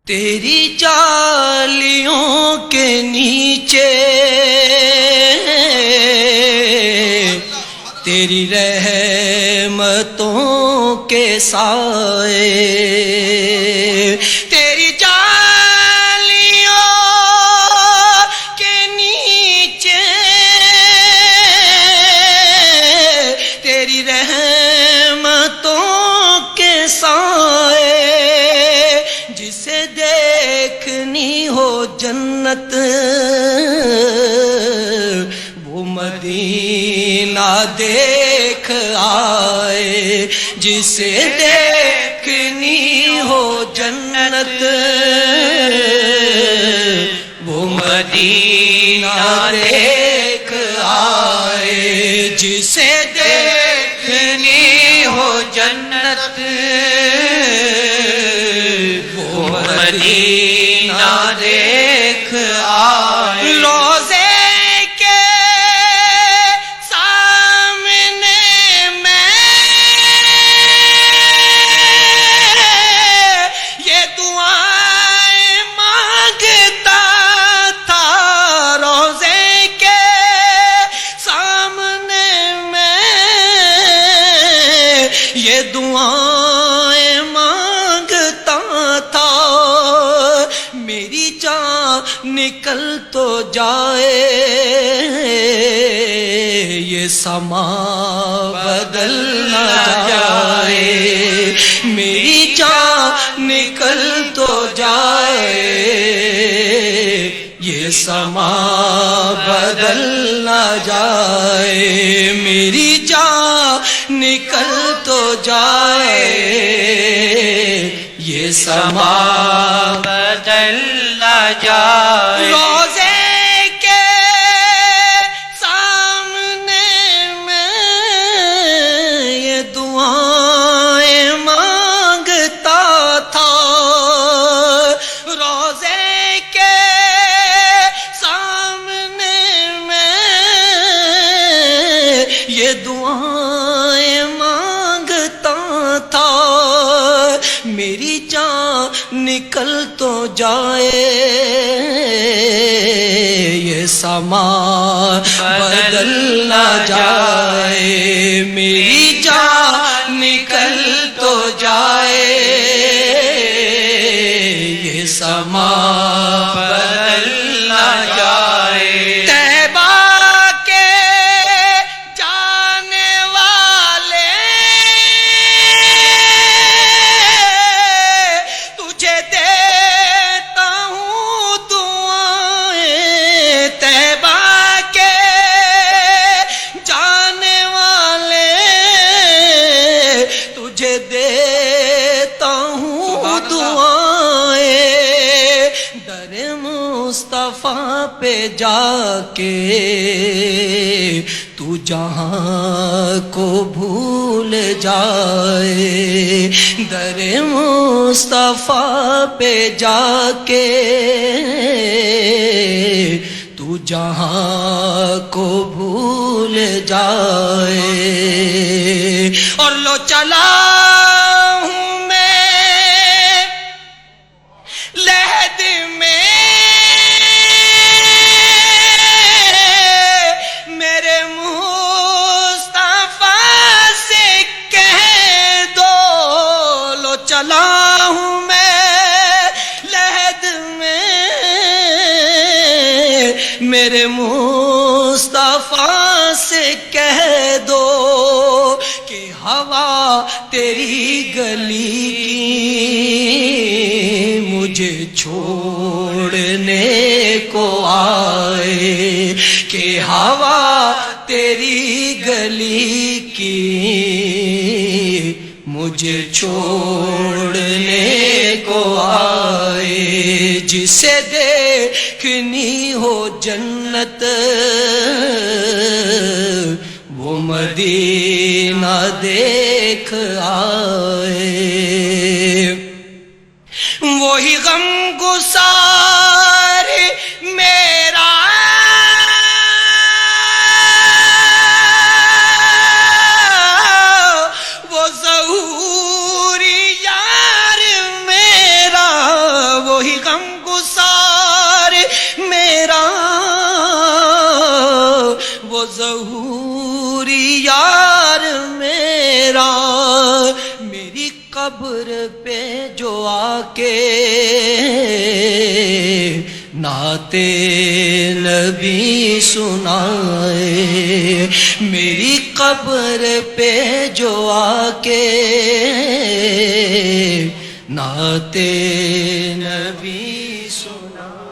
تیری جالیوں کے نیچے تیری رحمتوں کے سائے، تیری جالیوں کے نیچے تیری رحمتوں کے سائے، جسے دیکھنی ہو جنت وہ مدینہ دیکھ آئے، جسے دیکھنی ہو جنت وہ مدینہ دیکھ آئے، جسے دیکھنی ہو جنت وہ مدینہ دیکھ آئے۔ روزے کے سامنے میں یہ دعائیں مانگتا تھا، روزے کے سامنے میں یہ دعائیں مانگتا تھا، میری جان نکل تو جائے یہ سما بدل نہ جائے، میری جان نکل تو جائے یہ سما بدل نہ جائے، میری جان نکل تو جائے یہ سما بدل نہ جائے۔ روزے کے سامنے میں یہ دعائیں مانگتا تھا، روزے کے سامنے میں یہ دعائیں مانگتا تھا، میری جان نکل تو جائے یہ سما بدل نہ جائے، میری جان نکل تو جائے یہ سما بدل نہ جائے۔ طیبہ کے جانے والے تجھے دیتا ہوں دعائیں، طیبہ کے جانے والے تجھے دیتا ہوں دعائیں، در مصطفیٰ پہ جا کے تو جہاں کو بھول جائے، در مصطفیٰ پہ جا کے تو جہاں کو بھول جائے، اور لو چلا ہوں میں لحد میں میرے مصطفیٰ سے کہہ دو، لو چلا ہوں میں لحد میں میرے مصطفیٰ سے کہہ دو کہ ہوا تیری گلی کی مجھے چھوڑنے کو آئے، کہ ہوا تیری گلی کی مجھے چھوڑنے کو آئے، جسے دیکھنی ہو جنت وہ مدینہ دیکھ آئے، وہی غم گسار میرا وہ ظہور یار میرا، وہی قبر پہ جو آ کے نعت نبی سنائے، میری قبر پہ جو آ کے نعت نبی سنائے۔